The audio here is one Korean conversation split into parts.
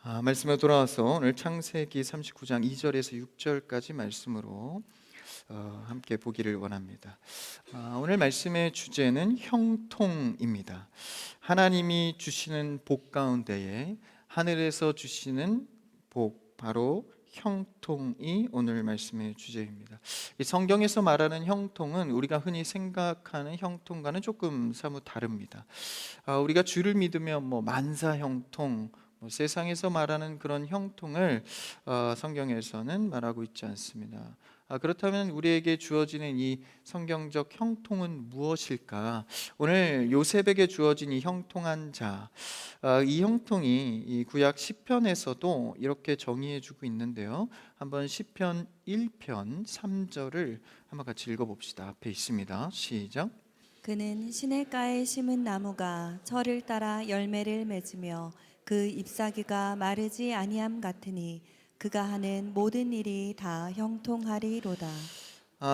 말씀에 돌아와서 오늘 창세기 39장 2절에서 6절까지 말씀으로 함께 보기를 원합니다. 오늘 말씀의 주제는 형통입니다. 하나님이 주시는 복 가운데에 하늘에서 주시는 복, 바로 형통이 오늘 말씀의 주제입니다. 이 성경에서 말하는 형통은 우리가 흔히 생각하는 형통과는 조금 사뭇 다릅니다. 우리가 주를 믿으면 만사 형통, 세상에서 말하는 그런 형통을 성경에서는 말하고 있지 않습니다. 그렇다면 우리에게 주어지는 이 성경적 형통은 무엇일까? 오늘 요셉에게 주어진 이 형통한 자, 이 형통이 이 구약 시편에서도 이렇게 정의해주고 있는데요. 한번 시편 1편 3절을 한번 같이 읽어봅시다. 앞에 있습니다. 시작. 그는 시냇가에 심은 나무가 철을 따라 열매를 맺으며 그 잎사귀가 마르지 아니함 같으니 그가 하는 모든 일이 다 형통하리로다.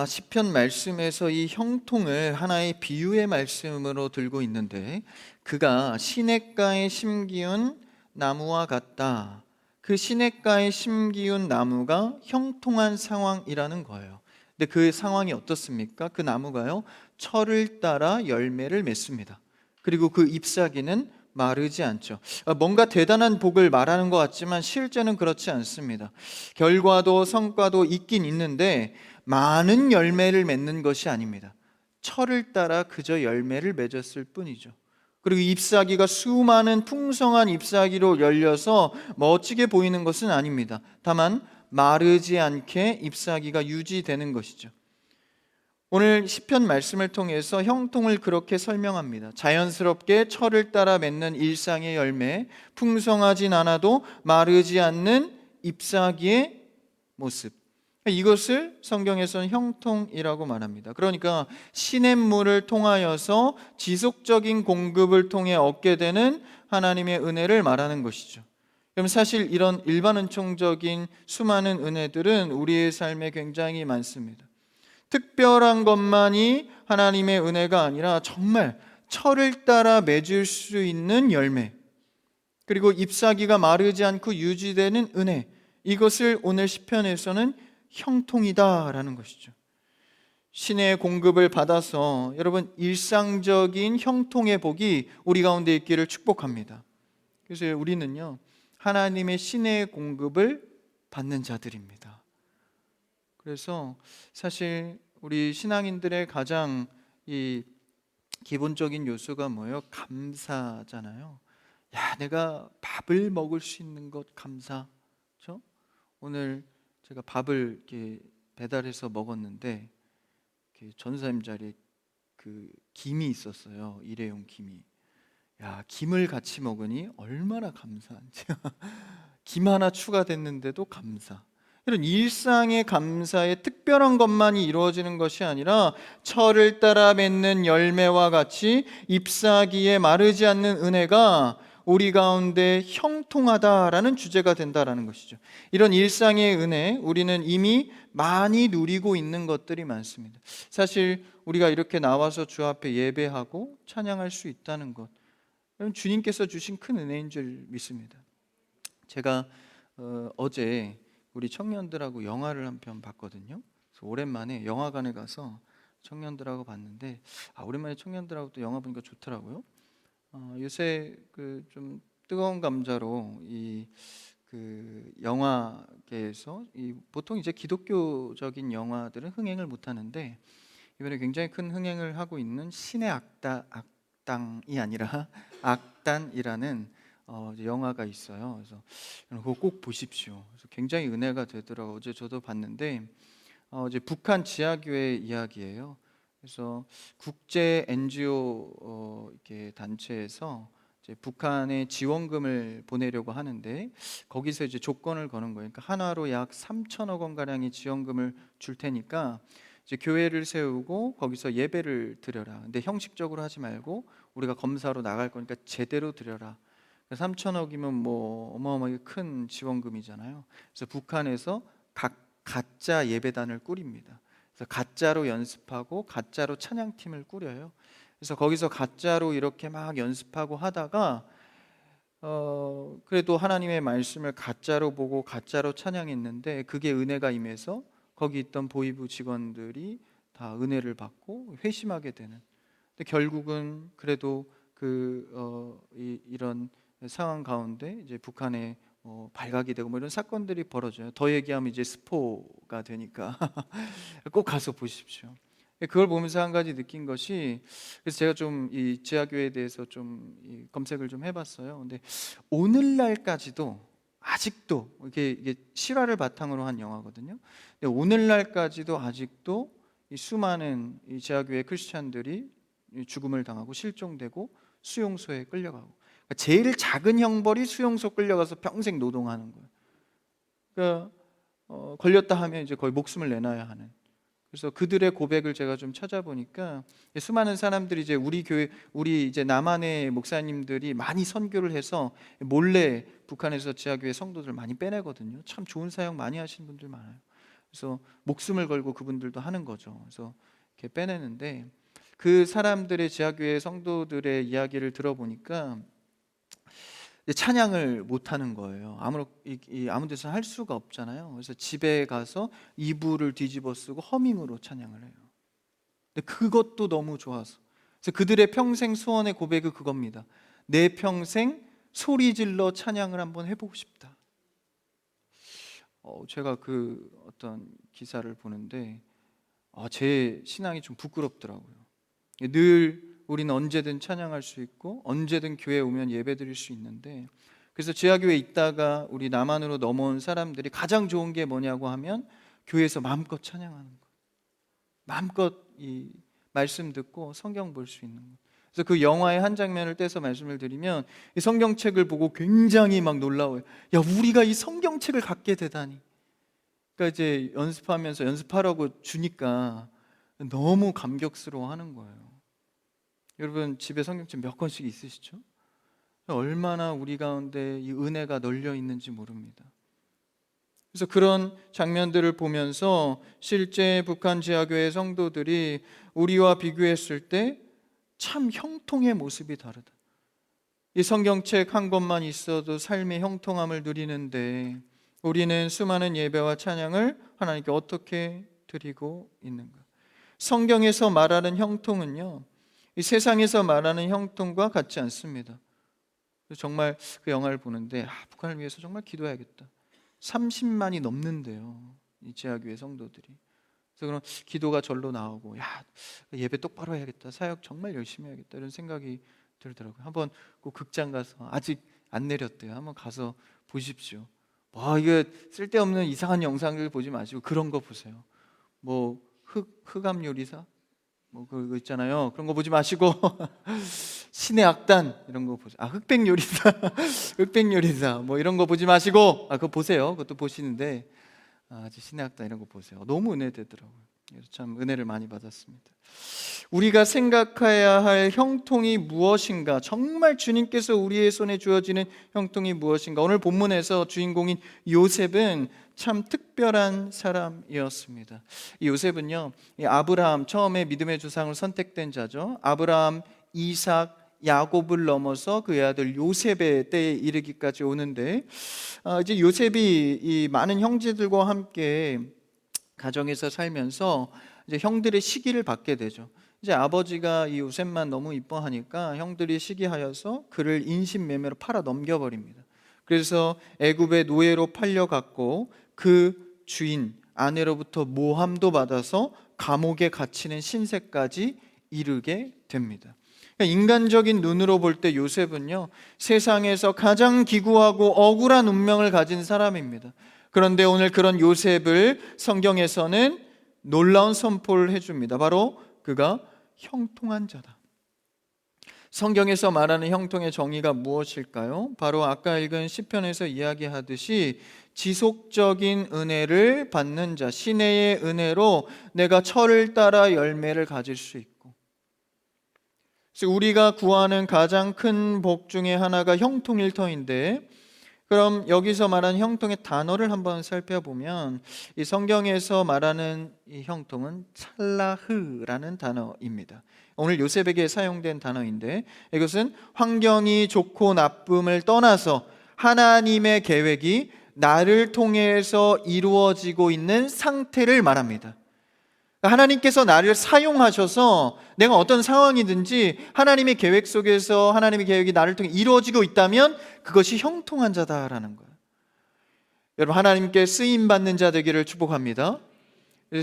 시편 말씀에서 이 형통을 하나의 비유의 말씀으로 들고 있는데, 그가 시냇가에 심기운 나무와 같다. 그 시냇가에 심기운 나무가 형통한 상황이라는 거예요. 근데 그 상황이 어떻습니까? 그 나무가요, 철을 따라 열매를 맺습니다. 그리고 그 잎사귀는 마르지 않죠. 뭔가 대단한 복을 말하는 것 같지만 실제는 그렇지 않습니다. 결과도 성과도 있긴 있는데 많은 열매를 맺는 것이 아닙니다. 철을 따라 그저 열매를 맺었을 뿐이죠. 그리고 잎사귀가 수많은 풍성한 잎사귀로 열려서 멋지게 보이는 것은 아닙니다. 다만 마르지 않게 잎사귀가 유지되는 것이죠. 오늘 시편 말씀을 통해서 형통을 그렇게 설명합니다. 자연스럽게 철을 따라 맺는 일상의 열매, 풍성하진 않아도 마르지 않는 잎사귀의 모습, 이것을 성경에서는 형통이라고 말합니다. 그러니까 시냇물을 통하여서 지속적인 공급을 통해 얻게 되는 하나님의 은혜를 말하는 것이죠. 그럼 사실 이런 일반은총적인 수많은 은혜들은 우리의 삶에 굉장히 많습니다. 특별한 것만이 하나님의 은혜가 아니라 정말 철을 따라 맺을 수 있는 열매, 그리고 잎사귀가 마르지 않고 유지되는 은혜, 이것을 오늘 시편에서는 형통이다라는 것이죠. 신의 공급을 받아서 여러분 일상적인 형통의 복이 우리 가운데 있기를 축복합니다. 그래서 우리는요, 하나님의 신의 공급을 받는 자들입니다. 그래서 사실 우리 신앙인들의 가장 이 기본적인 요소가 뭐예요? 감사잖아요. 야, 내가 밥을 먹을 수 있는 것 감사. 그렇죠? 오늘 제가 밥을 이렇게 배달해서 먹었는데 전사님 자리에 그 김이 있었어요. 일회용 김이. 야, 김을 같이 먹으니 얼마나 감사한지. 김 하나 추가됐는데도 감사. 이런 일상의 감사에 특별한 것만이 이루어지는 것이 아니라 철을 따라 맺는 열매와 같이 잎사귀에 마르지 않는 은혜가 우리 가운데 형통하다라는 주제가 된다라는 것이죠. 이런 일상의 은혜, 우리는 이미 많이 누리고 있는 것들이 많습니다. 사실 우리가 이렇게 나와서 주 앞에 예배하고 찬양할 수 있다는 것, 주님께서 주신 큰 은혜인 줄 믿습니다. 제가 어제 우리 청년들하고 영화를 한 편 봤거든요. 그래서 오랜만에 영화관에 가서 청년들하고 봤는데, 오랜만에 청년들하고 또 영화 보니까 좋더라고요. 요새 그 좀 뜨거운 감자로 이 그 영화계에서 보통 이제 기독교적인 영화들은 흥행을 못 하는데, 이번에 굉장히 큰 흥행을 하고 있는 신의 악당이 아니라 악단이라는 이제 영화가 있어요. 그래서 그거 꼭 보십시오. 그래서 굉장히 은혜가 되더라고요. 어제 저도 봤는데 이제 북한 지하교회 이야기예요. 그래서 국제 NGO 이렇게 단체에서 이제 북한에 지원금을 보내려고 하는데, 거기서 이제 조건을 거는 거예요. 그러니까 한화로 약 3천억 원 가량의 지원금을 줄 테니까 이제 교회를 세우고 거기서 예배를 드려라. 근데 형식적으로 하지 말고 우리가 검사로 나갈 거니까 제대로 드려라. 3천억이면 뭐 어마어마하게 큰 지원금이잖아요. 그래서 북한에서 가짜 예배단을 꾸립니다. 그래서 가짜로 연습하고 가짜로 찬양팀을 꾸려요. 그래서 거기서 가짜로 이렇게 막 연습하고 하다가 그래도 하나님의 말씀을 가짜로 보고 가짜로 찬양했는데 그게 은혜가 임해서 거기 있던 보이부 직원들이 다 은혜를 받고 회심하게 되는. 근데 결국은 그래도 이런 상황 가운데 이제 북한에 발각이 되고 뭐 이런 사건들이 벌어져요. 더 얘기하면 이제 스포가 되니까 꼭 가서 보십시오. 그걸 보면서 한 가지 느낀 것이, 그래서 제가 좀 이 지하교회에 대해서 좀 검색을 좀 해봤어요. 근데 오늘날까지도 아직도 이게 실화를 바탕으로 한 영화거든요. 근데 오늘날까지도 아직도 이 수많은 이 지하교회 크리스찬들이 죽음을 당하고 실종되고 수용소에 끌려가고, 그러니까 제일 작은 형벌이 수용소 끌려가서 평생 노동하는 거예요. 그러니까 걸렸다 하면 이제 거의 목숨을 내놔야 하는. 그래서 그들의 고백을 제가 좀 찾아보니까 수많은 사람들이 이제 우리 이제 남한의 목사님들이 많이 선교를 해서 몰래 북한에서 지하교회 성도들 많이 빼내거든요. 참 좋은 사역 많이 하시는 분들 많아요. 그래서 목숨을 걸고 그분들도 하는 거죠. 그래서 이렇게 빼내는데 그 사람들의 지하교회 성도들의 이야기를 들어보니까 찬양을 못 하는 거예요. 아무 데서 할 수가 없잖아요. 그래서 집에 가서 이불을 뒤집어 쓰고 허밍으로 찬양을 해요. 근데 그것도 너무 좋아서. 그래서 그들의 평생 소원의 고백이 그겁니다. 내 평생 소리 질러 찬양을 한번 해보고 싶다. 제가 그 어떤 기사를 보는데 제 신앙이 좀 부끄럽더라고요. 늘 우리는 언제든 찬양할 수 있고 언제든 교회에 오면 예배드릴 수 있는데, 그래서 지하교회에 있다가 우리 남한으로 넘어온 사람들이 가장 좋은 게 뭐냐고 하면 교회에서 마음껏 찬양하는 거, 마음껏 이 말씀 듣고 성경 볼 수 있는 거. 그래서 그 영화의 한 장면을 떼서 말씀을 드리면 이 성경책을 보고 굉장히 막 놀라워요. 야, 우리가 이 성경책을 갖게 되다니. 그러니까 이제 연습하라고 주니까 너무 감격스러워하는 거예요. 여러분 집에 성경책 몇 권씩 있으시죠? 얼마나 우리 가운데 이 은혜가 널려 있는지 모릅니다. 그래서 그런 장면들을 보면서 실제 북한 지하교회 성도들이 우리와 비교했을 때 참 형통의 모습이 다르다. 이 성경책 한 권만 있어도 삶의 형통함을 누리는데 우리는 수많은 예배와 찬양을 하나님께 어떻게 드리고 있는가? 성경에서 말하는 형통은요, 이 세상에서 말하는 형통과 같지 않습니다. 정말 그 영화를 보는데 북한을 위해서 정말 기도해야겠다. 30만이 넘는데요, 이 지하교회 성도들이. 그래서 그런 기도가 절로 나오고, 예배 똑바로 해야겠다, 사역 정말 열심히 해야겠다, 이런 생각이 들더라고요. 한번 꼭 극장 가서, 아직 안 내렸대요, 한번 가서 보십시오. 이거 쓸데없는 이상한 영상들 보지 마시고 그런 거 보세요. 뭐 흑암 요리사 뭐 그거 있잖아요. 그런 거 보지 마시고 신의 악단 이런 거 보세요. 흑백 요리사 흑백 요리사 뭐 이런 거 보지 마시고 그거 보세요. 그것도 보시는데 신의 악단 이런 거 보세요. 너무 은혜되더라고요. 그래서 참 은혜를 많이 받았습니다. 우리가 생각해야 할 형통이 무엇인가, 정말 주님께서 우리의 손에 주어지는 형통이 무엇인가. 오늘 본문에서 주인공인 요셉은 참 특별한 사람이었습니다. 이 요셉은요, 이 아브라함, 처음에 믿음의 조상으로 선택된 자죠. 아브라함, 이삭, 야곱을 넘어서 그의 아들 요셉의 때에 이르기까지 오는데, 이제 요셉이 이 많은 형제들과 함께 가정에서 살면서 이제 형들의 시기를 받게 되죠. 이제 아버지가 이 요셉만 너무 이뻐하니까 형들이 시기하여서 그를 인신매매로 팔아 넘겨버립니다. 그래서 애굽의 노예로 팔려갔고 그 주인 아내로부터 모함도 받아서 감옥에 갇히는 신세까지 이르게 됩니다. 인간적인 눈으로 볼 때 요셉은요, 세상에서 가장 기구하고 억울한 운명을 가진 사람입니다. 그런데 오늘 그런 요셉을 성경에서는 놀라운 선포를 해줍니다. 바로 그가 형통한 자다. 성경에서 말하는 형통의 정의가 무엇일까요? 바로 아까 읽은 시편에서 이야기하듯이 지속적인 은혜를 받는 자, 신의 은혜로 내가 철을 따라 열매를 가질 수 있고, 그래서 우리가 구하는 가장 큰 복 중에 하나가 형통일 터인데, 그럼 여기서 말하는 형통의 단어를 한번 살펴보면 이 성경에서 말하는 이 형통은 찰라흐라는 단어입니다. 오늘 요셉에게 사용된 단어인데 이것은 환경이 좋고 나쁨을 떠나서 하나님의 계획이 나를 통해서 이루어지고 있는 상태를 말합니다. 하나님께서 나를 사용하셔서 내가 어떤 상황이든지 하나님의 계획 속에서 하나님의 계획이 나를 통해 이루어지고 있다면 그것이 형통한 자다라는 거예요. 여러분, 하나님께 쓰임받는 자 되기를 축복합니다.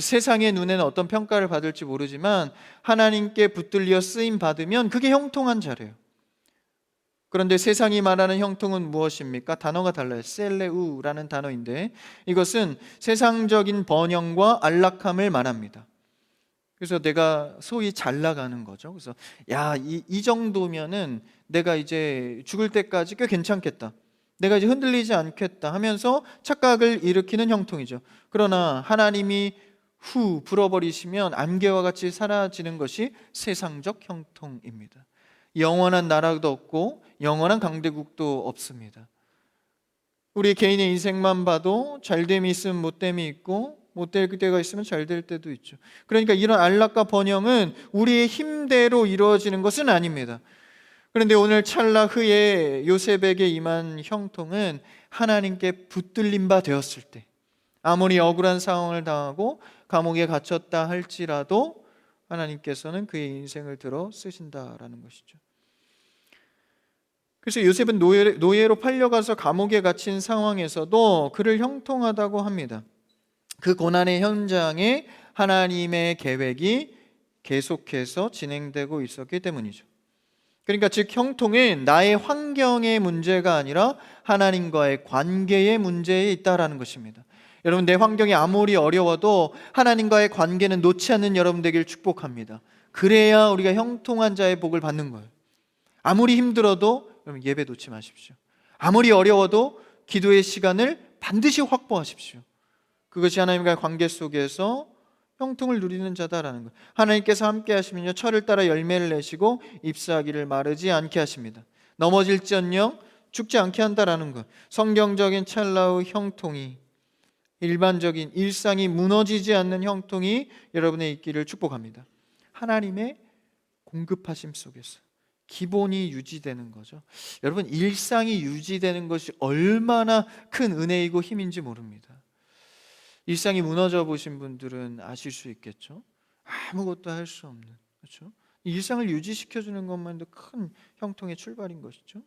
세상의 눈에는 어떤 평가를 받을지 모르지만 하나님께 붙들려 쓰임받으면 그게 형통한 자래요. 그런데 세상이 말하는 형통은 무엇입니까? 단어가 달라요. 셀레우라는 단어인데 이것은 세상적인 번영과 안락함을 말합니다. 그래서 내가 소위 잘 나가는 거죠. 그래서 이 정도면은 내가 이제 죽을 때까지 꽤 괜찮겠다, 내가 이제 흔들리지 않겠다 하면서 착각을 일으키는 형통이죠. 그러나 하나님이 불어버리시면 안개와 같이 사라지는 것이 세상적 형통입니다. 영원한 나라도 없고 영원한 강대국도 없습니다. 우리 개인의 인생만 봐도 잘됨이 있으면 못됨이 있고 못될 때가 있으면 잘 될 때도 있죠. 그러니까 이런 안락과 번영은 우리의 힘대로 이루어지는 것은 아닙니다. 그런데 오늘 찰나 후에 요셉에게 임한 형통은 하나님께 붙들림 바 되었을 때, 아무리 억울한 상황을 당하고 감옥에 갇혔다 할지라도 하나님께서는 그의 인생을 들어 쓰신다라는 것이죠. 그래서 요셉은 노예로 팔려가서 감옥에 갇힌 상황에서도 그를 형통하다고 합니다. 그 고난의 현장에 하나님의 계획이 계속해서 진행되고 있었기 때문이죠. 그러니까 즉 형통은 나의 환경의 문제가 아니라 하나님과의 관계의 문제에 있다라는 것입니다. 여러분, 내 환경이 아무리 어려워도 하나님과의 관계는 놓지 않는 여러분 되길 축복합니다. 그래야 우리가 형통한 자의 복을 받는 거예요. 아무리 힘들어도 여러분 예배 놓지 마십시오. 아무리 어려워도 기도의 시간을 반드시 확보하십시오. 그것이 하나님과의 관계 속에서 형통을 누리는 자다라는 거예요. 하나님께서 함께 하시면요 철을 따라 열매를 내시고 잎사귀를 마르지 않게 하십니다. 넘어질지언정 죽지 않게 한다라는 것. 성경적인 찰나의 형통이, 일반적인 일상이 무너지지 않는 형통이 여러분의 있기를 축복합니다. 하나님의 공급하심 속에서 기본이 유지되는 거죠. 여러분, 일상이 유지되는 것이 얼마나 큰 은혜이고 힘인지 모릅니다. 일상이 무너져 보신 분들은 아실 수 있겠죠. 아무것도 할 수 없는, 그렇죠? 일상을 유지시켜 주는 것만도 큰 형통의 출발인 것이죠.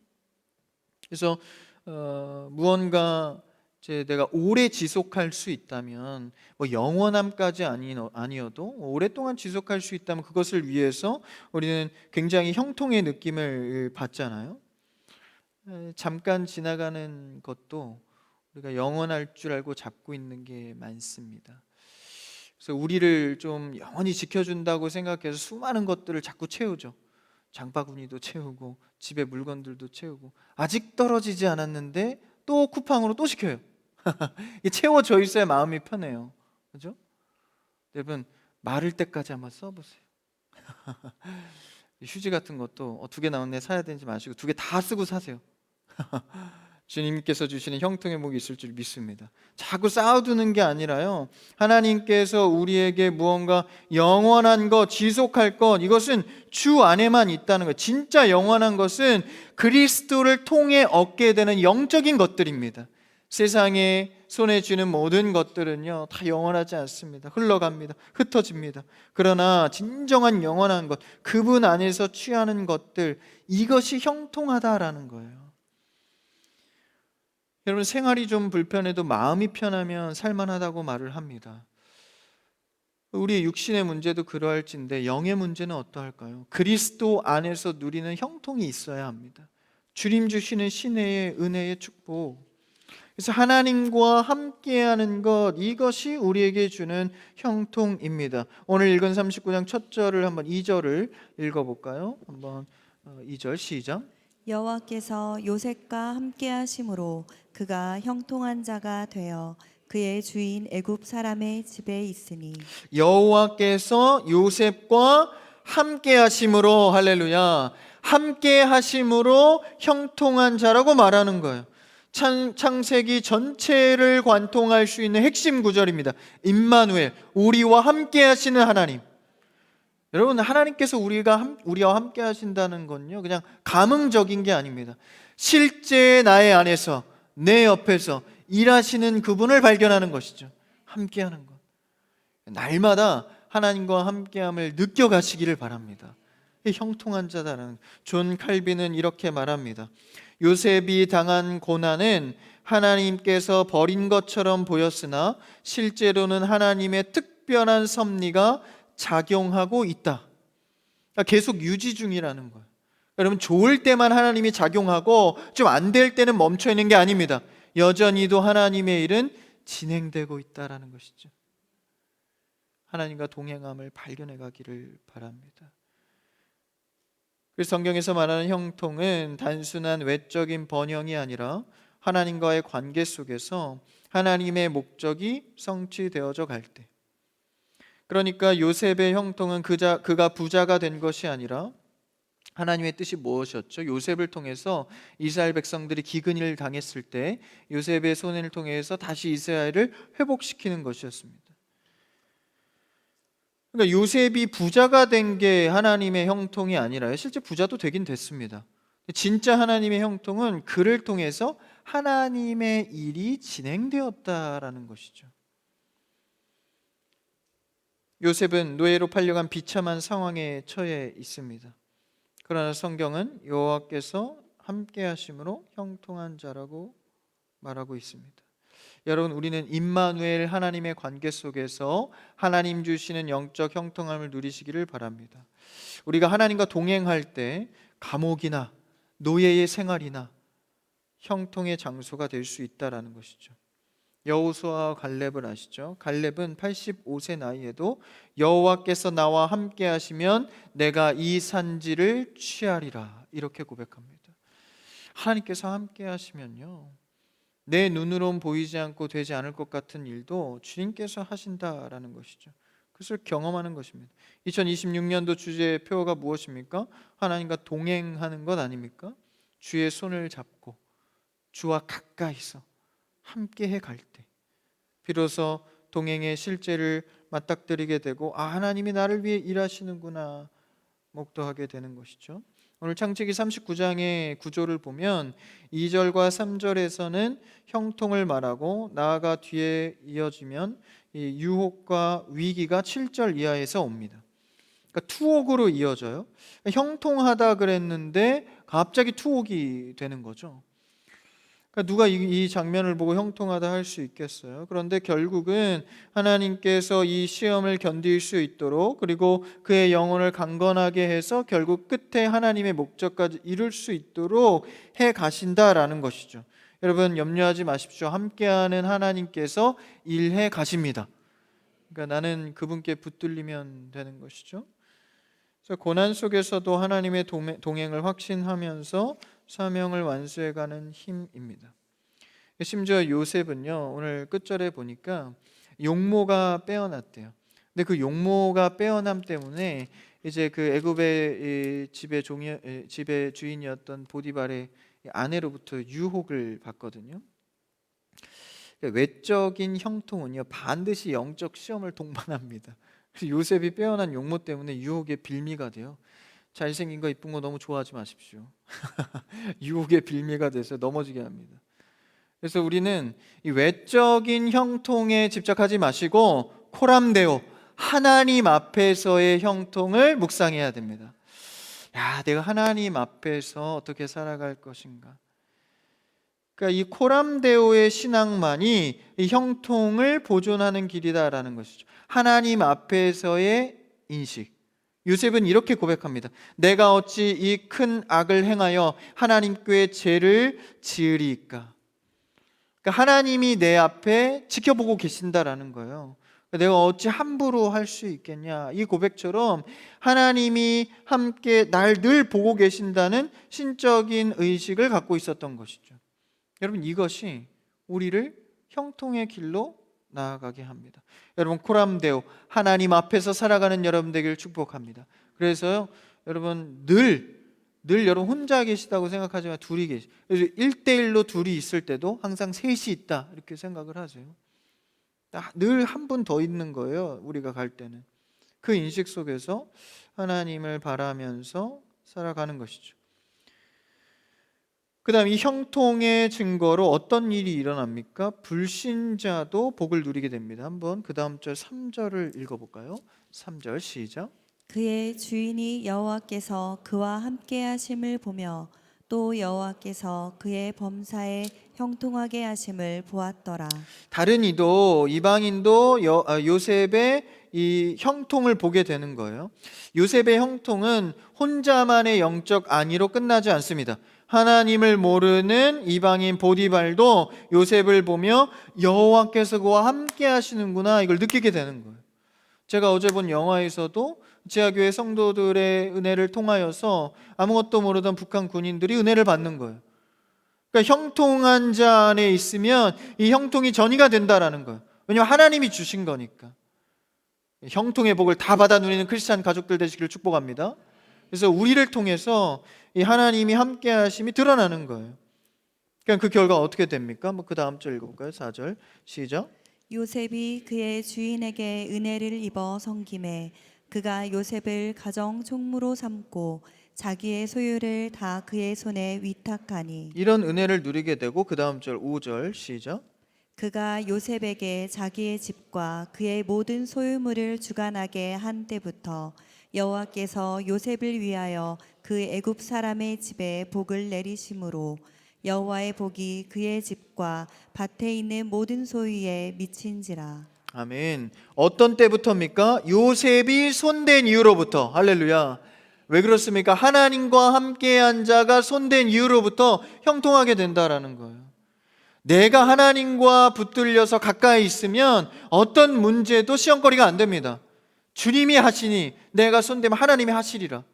그래서 무언가 내가 오래 지속할 수 있다면, 뭐 영원함까지 아니어도 오랫동안 지속할 수 있다면 그것을 위해서 우리는 굉장히 형통의 느낌을 받잖아요. 잠깐 지나가는 것도 우리가 영원할 줄 알고 잡고 있는 게 많습니다. 그래서 우리를 좀 영원히 지켜준다고 생각해서 수많은 것들을 자꾸 채우죠. 장바구니도 채우고 집에 물건들도 채우고, 아직 떨어지지 않았는데 또 쿠팡으로 또 시켜요. 채워져 있어야 마음이 편해요. 그죠? 여러분, 마를 때까지 한번 써보세요. 휴지 같은 것도 2개 나왔네, 사야 되는지 마시고 2개 다 쓰고 사세요. 주님께서 주시는 형통의 복이 있을 줄 믿습니다. 자꾸 쌓아두는 게 아니라요, 하나님께서 우리에게 무언가 영원한 것, 지속할 것, 이것은 주 안에만 있다는 것. 진짜 영원한 것은 그리스도를 통해 얻게 되는 영적인 것들입니다. 세상에 손에 쥐는 모든 것들은요 다 영원하지 않습니다. 흘러갑니다. 흩어집니다. 그러나 진정한 영원한 것, 그분 안에서 취하는 것들, 이것이 형통하다라는 거예요. 여러분, 생활이 좀 불편해도 마음이 편하면 살만하다고 말을 합니다. 우리의 육신의 문제도 그러할진데 영의 문제는 어떠할까요? 그리스도 안에서 누리는 형통이 있어야 합니다. 주님 주시는 신의 은혜의 축복, 그래서 하나님과 함께하는 것, 이것이 우리에게 주는 형통입니다. 오늘 읽은 39장 첫 절을 한번 2절을 읽어볼까요? 한번 2절 시작. 여호와께서 요셉과 함께하심으로 그가 형통한 자가 되어 그의 주인 애굽 사람의 집에 있으니. 여호와께서 요셉과 함께하심으로, 할렐루야, 함께하심으로 형통한 자라고 말하는 거예요. 창세기 전체를 관통할 수 있는 핵심 구절입니다. 임마누엘, 우리와 함께 하시는 하나님. 여러분, 하나님께서 우리와 함께 하신다는 건요, 그냥 감흥적인 게 아닙니다. 실제 나의 안에서, 내 옆에서 일하시는 그분을 발견하는 것이죠. 함께하는 것. 날마다 하나님과 함께함을 느껴가시기를 바랍니다. 형통한 자다라는, 존 칼빈은 이렇게 말합니다. 요셉이 당한 고난은 하나님께서 버린 것처럼 보였으나 실제로는 하나님의 특별한 섭리가 작용하고 있다. 그러니까 계속 유지 중이라는 거예요. 여러분, 좋을 때만 하나님이 작용하고 좀 안 될 때는 멈춰 있는 게 아닙니다. 여전히도 하나님의 일은 진행되고 있다라는 것이죠. 하나님과 동행함을 발견해 가기를 바랍니다. 그래서 성경에서 말하는 형통은 단순한 외적인 번영이 아니라 하나님과의 관계 속에서 하나님의 목적이 성취되어져 갈 때, 그러니까 요셉의 형통은 그가 부자가 된 것이 아니라 하나님의 뜻이 무엇이었죠? 요셉을 통해서 이스라엘 백성들이 기근을 당했을 때 요셉의 손을 통해서 다시 이스라엘을 회복시키는 것이었습니다. 그러니까 요셉이 부자가 된 게 하나님의 형통이 아니라요, 실제 부자도 되긴 됐습니다. 진짜 하나님의 형통은 그를 통해서 하나님의 일이 진행되었다라는 것이죠. 요셉은 노예로 팔려간 비참한 상황에 처해 있습니다. 그러나 성경은 여호와께서 함께 하심으로 형통한 자라고 말하고 있습니다. 여러분, 우리는 임마누엘 하나님의 관계 속에서 하나님 주시는 영적 형통함을 누리시기를 바랍니다. 우리가 하나님과 동행할 때 감옥이나 노예의 생활이나 형통의 장소가 될 수 있다라는 것이죠. 여호수아와 갈렙을 아시죠? 갈렙은 85세 나이에도 여호와께서 나와 함께 하시면 내가 이 산지를 취하리라, 이렇게 고백합니다. 하나님께서 함께 하시면요, 내 눈으로는 보이지 않고 되지 않을 것 같은 일도 주님께서 하신다라는 것이죠. 그것을 경험하는 것입니다. 2026년도 주제표가 무엇입니까? 하나님과 동행하는 것 아닙니까? 주의 손을 잡고 주와 가까이서 함께해 갈 때 비로소 동행의 실제를 맞닥뜨리게 되고, 하나님이 나를 위해 일하시는구나 목도하게 되는 것이죠. 오늘 창세기 39장의 구조를 보면 2절과 3절에서는 형통을 말하고, 나아가 뒤에 이어지면 이 유혹과 위기가 7절 이하에서 옵니다. 그러니까 투옥으로 이어져요. 형통하다 그랬는데 갑자기 투옥이 되는 거죠. 그러니까 누가 이 장면을 보고 형통하다 할 수 있겠어요? 그런데 결국은 하나님께서 이 시험을 견딜 수 있도록, 그리고 그의 영혼을 강건하게 해서 결국 끝에 하나님의 목적까지 이룰 수 있도록 해 가신다라는 것이죠. 여러분, 염려하지 마십시오. 함께하는 하나님께서 일해 가십니다. 그러니까 나는 그분께 붙들리면 되는 것이죠. 그래서 고난 속에서도 하나님의 동행을 확신하면서 사명을 완수해가는 힘입니다. 심지어 요셉은요, 오늘 끝절에 보니까 용모가 빼어났대요. 근데 그 용모가 빼어남 때문에 이제 그 애굽의 집의 주인이었던 보디발의 아내로부터 유혹을 받거든요. 외적인 형통은요, 반드시 영적 시험을 동반합니다. 요셉이 빼어난 용모 때문에 유혹의 빌미가 돼요. 잘생긴 거 이쁜 거 너무 좋아하지 마십시오. 유혹의 빌미가 돼서 넘어지게 합니다. 그래서 우리는 이 외적인 형통에 집착하지 마시고 코람데오, 하나님 앞에서의 형통을 묵상해야 됩니다. 내가 하나님 앞에서 어떻게 살아갈 것인가. 그러니까 이 코람데오의 신앙만이 이 형통을 보존하는 길이다라는 것이죠. 하나님 앞에서의 인식. 요셉은 이렇게 고백합니다. 내가 어찌 이 큰 악을 행하여 하나님께 죄를 지으리이까. 그러니까 하나님이 내 앞에 지켜보고 계신다라는 거예요. 내가 어찌 함부로 할 수 있겠냐. 이 고백처럼 하나님이 함께 날 늘 보고 계신다는 신적인 의식을 갖고 있었던 것이죠. 여러분, 이것이 우리를 형통의 길로 나아가게 합니다. 여러분, 코람데오, 하나님 앞에서 살아가는 여러분 되기를 축복합니다. 그래서요, 여러분 늘 여러분 혼자 계시다고 생각하지만 둘이 계시. 1대1로 둘이 있을 때도 항상 셋이 있다 이렇게 생각을 하세요. 늘 한 분 더 있는 거예요, 우리가 갈 때는. 그 인식 속에서 하나님을 바라면서 살아가는 것이죠. 그 다음 이 형통의 증거로 어떤 일이 일어납니까? 불신자도 복을 누리게 됩니다. 한번 그 다음 절 3절을 읽어볼까요? 3절 시작. 그의 주인이 여호와께서 그와 함께 하심을 보며 또 여호와께서 그의 범사에 형통하게 하심을 보았더라. 다른 이도 이방인도 요셉의 이 형통을 보게 되는 거예요. 요셉의 형통은 혼자만의 영적 안위로 끝나지 않습니다. 하나님을 모르는 이방인 보디발도 요셉을 보며 여호와께서 그와 함께 하시는구나, 이걸 느끼게 되는 거예요. 제가 어제 본 영화에서도 지하교회 성도들의 은혜를 통하여서 아무것도 모르던 북한 군인들이 은혜를 받는 거예요. 그러니까 형통한 자 안에 있으면 이 형통이 전이가 된다라는 거예요. 왜냐하면 하나님이 주신 거니까. 형통의 복을 다 받아 누리는 크리스찬 가족들 되시기를 축복합니다. 그래서 우리를 통해서 이 하나님이 함께 하심이 드러나는 거예요. 그러니까 그 결과 어떻게 됩니까? 그 다음 절 읽어볼까요? 4절 시작. 요셉이 그의 주인에게 은혜를 입어 섬김에 그가 요셉을 가정 총무로 삼고 자기의 소유를 다 그의 손에 위탁하니 이런 은혜를 누리게 되고 그 다음 절 5절 시작. 그가 요셉에게 자기의 집과 그의 모든 소유물을 주관하게 한 때부터 여호와께서 요셉을 위하여 그 애굽 사람의 집에 복을 내리심으로 여호와의 복이 그의 집과 밭에 있는 모든 소유에 미친지라. 아멘. 어떤 때부터입니까? 요셉이 손댄 이후로부터. 할렐루야. 왜 그렇습니까? 하나님과 함께한 자가 손댄 이후로부터 형통하게 된다라는 거예요. 내가 하나님과 붙들려서 가까이 있으면 어떤 문제도 시험거리가 안 됩니다. 주님이 하시니 내가 손대면 하나님이 하시리라.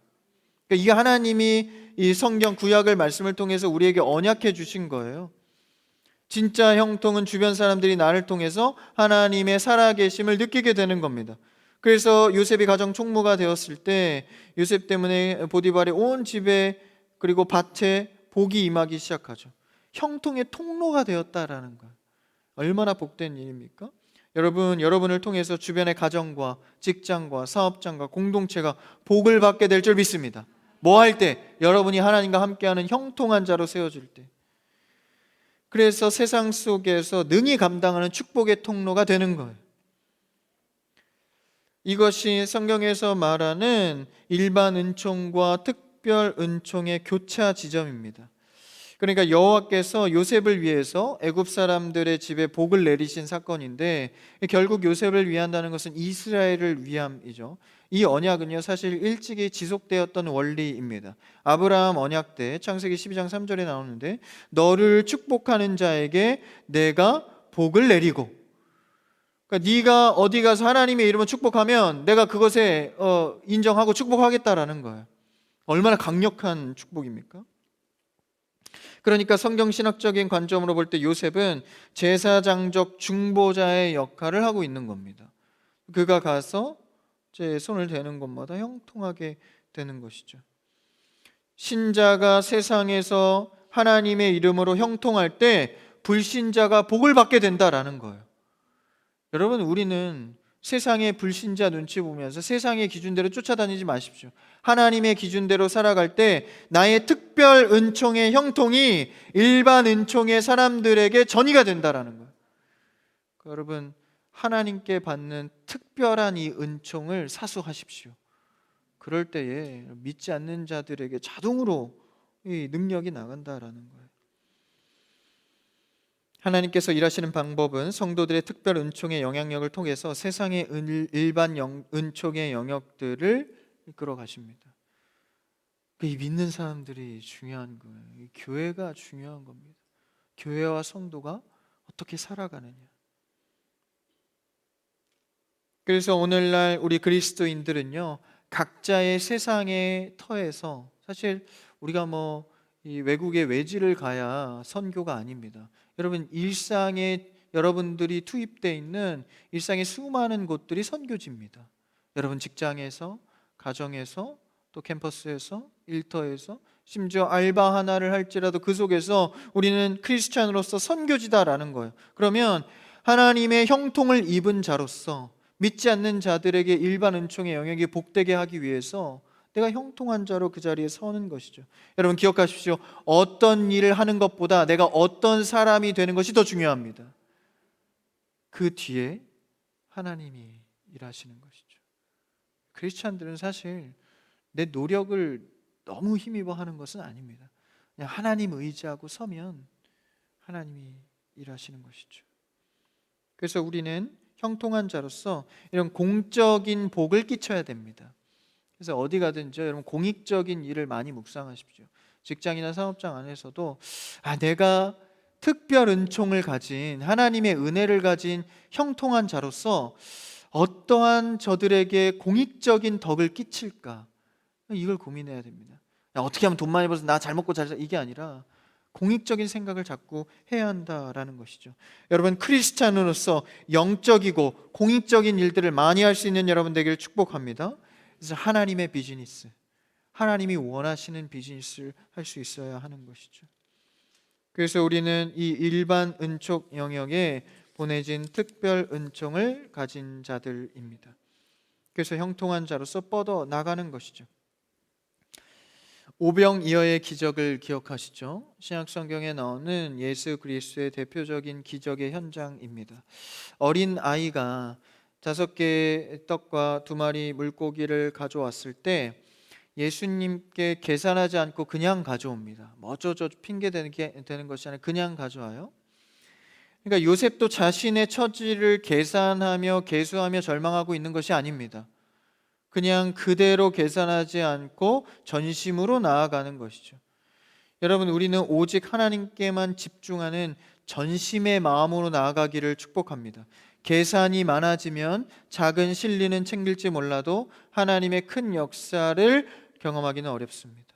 그러니까 이게 하나님이 이 성경 구약을 말씀을 통해서 우리에게 언약해 주신 거예요. 진짜 형통은 주변 사람들이 나를 통해서 하나님의 살아계심을 느끼게 되는 겁니다. 그래서 요셉이 가정 총무가 되었을 때 요셉 때문에 보디발의 온 집에 그리고 밭에 복이 임하기 시작하죠. 형통의 통로가 되었다라는 거예요. 얼마나 복된 일입니까? 여러분, 여러분을 통해서 주변의 가정과 직장과 사업장과 공동체가 복을 받게 될 줄 믿습니다. 뭐 할 때? 여러분이 하나님과 함께하는 형통한 자로 세워질 때. 그래서 세상 속에서 능히 감당하는 축복의 통로가 되는 거예요. 이것이 성경에서 말하는 일반 은총과 특별 은총의 교차 지점입니다. 그러니까 여호와께서 요셉을 위해서 애굽 사람들의 집에 복을 내리신 사건인데 결국 요셉을 위한다는 것은 이스라엘을 위함이죠. 이 언약은요 사실 일찍이 지속되었던 원리입니다. 아브라함 언약 때 창세기 12장 3절에 나오는데 너를 축복하는 자에게 내가 복을 내리고, 그러니까 네가 어디 가서 하나님의 이름을 축복하면 내가 그것에 인정하고 축복하겠다라는 거예요. 얼마나 강력한 축복입니까? 그러니까 성경 신학적인 관점으로 볼 때 요셉은 제사장적 중보자의 역할을 하고 있는 겁니다. 그가 가서 제 손을 대는 곳마다 형통하게 되는 것이죠. 신자가 세상에서 하나님의 이름으로 형통할 때 불신자가 복을 받게 된다라는 거예요. 여러분, 우리는 세상의 불신자 눈치 보면서 세상의 기준대로 쫓아다니지 마십시오. 하나님의 기준대로 살아갈 때 나의 특별 은총의 형통이 일반 은총의 사람들에게 전이가 된다라는 거예요. 여러분, 하나님께 받는 특별한 이 은총을 사수하십시오. 그럴 때에 믿지 않는 자들에게 자동으로 이 능력이 나간다라는 거예요. 하나님께서 일하시는 방법은 성도들의 특별 은총의 영향력을 통해서 세상의 일반 은총의 영역들을 이끌어 가십니다. 이 믿는 사람들이 중요한 거예요. 이 교회가 중요한 겁니다. 교회와 성도가 어떻게 살아가느냐. 그래서 오늘날 우리 그리스도인들은요 각자의 세상의 터에서, 사실 우리가 이 외국에 외지를 가야 선교가 아닙니다. 여러분, 일상에 여러분들이 투입되어 있는 일상의 수많은 곳들이 선교지입니다. 여러분 직장에서, 가정에서, 또 캠퍼스에서, 일터에서, 심지어 알바 하나를 할지라도 그 속에서 우리는 크리스찬으로서 선교지다라는 거예요. 그러면 하나님의 형통을 입은 자로서 믿지 않는 자들에게 일반 은총의 영역이 복되게 하기 위해서 내가 형통한 자로 그 자리에 서는 것이죠. 여러분 기억하십시오. 어떤 일을 하는 것보다 내가 어떤 사람이 되는 것이 더 중요합니다. 그 뒤에 하나님이 일하시는 것이죠. 크리스찬들은 사실 내 노력을 너무 힘입어 하는 것은 아닙니다. 그냥 하나님 의지하고 서면 하나님이 일하시는 것이죠. 그래서 우리는 형통한 자로서 이런 공적인 복을 끼쳐야 됩니다. 그래서 어디 가든지 여러분 공익적인 일을 많이 묵상하십시오. 직장이나 사업장 안에서도 내가 특별 은총을 가진 하나님의 은혜를 가진 형통한 자로서 어떠한 저들에게 공익적인 덕을 끼칠까, 이걸 고민해야 됩니다. 어떻게 하면 돈 많이 벌어서 나 잘 먹고 잘 살, 이게 아니라 공익적인 생각을 자꾸 해야 한다라는 것이죠. 여러분 크리스찬으로서 영적이고 공익적인 일들을 많이 할 수 있는 여러분 되기를 축복합니다. 그래서 하나님의 비즈니스, 하나님이 원하시는 비즈니스를 할 수 있어야 하는 것이죠. 그래서 우리는 이 일반 은총 영역에 보내진 특별 은총을 가진 자들입니다. 그래서 형통한 자로서 뻗어 나가는 것이죠. 오병이어의 기적을 기억하시죠? 신약 성경에 나오는 예수 그리스도의 대표적인 기적의 현장입니다. 어린 아이가 5개의 떡과 2마리 물고기를 가져왔을 때 예수님께 계산하지 않고 그냥 가져옵니다. 어쩌저 핑계 되는 것이 아니라 그냥 가져와요. 그러니까 요셉도 자신의 처지를 계산하며 계수하며 절망하고 있는 것이 아닙니다. 그냥 그대로 계산하지 않고 전심으로 나아가는 것이죠. 여러분 우리는 오직 하나님께만 집중하는 전심의 마음으로 나아가기를 축복합니다. 계산이 많아지면 작은 실리는 챙길지 몰라도 하나님의 큰 역사를 경험하기는 어렵습니다.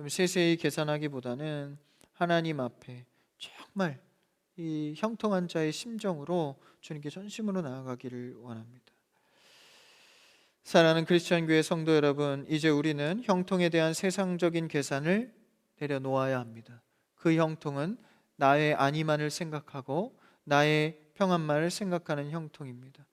세세히 계산하기보다는 하나님 앞에 정말 이 형통한 자의 심정으로 주님께 전심으로 나아가기를 원합니다. 사랑하는 크리스천 교회 성도 여러분, 이제 우리는 형통에 대한 세상적인 계산을 내려놓아야 합니다. 그 형통은 나의 안위만을 생각하고 나의 평안만을 생각하는 형통입니다.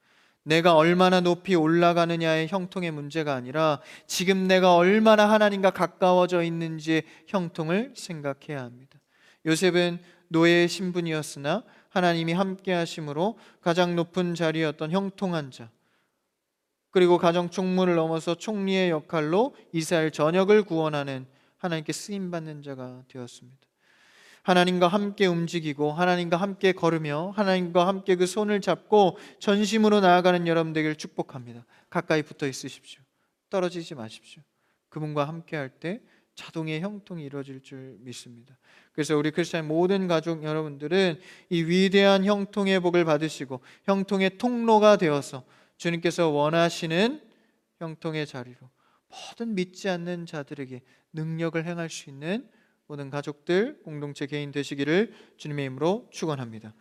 내가 얼마나 높이 올라가느냐의 형통의 문제가 아니라 지금 내가 얼마나 하나님과 가까워져 있는지의 형통을 생각해야 합니다. 요셉은 노예의 신분이었으나 하나님이 함께 하심으로 가장 높은 자리였던 형통한 자, 그리고 가정 총무를 넘어서 총리의 역할로 이스라엘 전역을 구원하는 하나님께 쓰임받는 자가 되었습니다. 하나님과 함께 움직이고 하나님과 함께 걸으며 하나님과 함께 그 손을 잡고 전심으로 나아가는 여러분 되기를 축복합니다. 가까이 붙어 있으십시오. 떨어지지 마십시오. 그분과 함께 할 때 자동의 형통이 이루어질 줄 믿습니다. 그래서 우리 크리스찬 모든 가족 여러분들은 이 위대한 형통의 복을 받으시고 형통의 통로가 되어서 주님께서 원하시는 형통의 자리로 모든 믿지 않는 자들에게 능력을 행할 수 있는 모든 가족들, 공동체, 개인 되시기를 주님의 이름으로 축원합니다.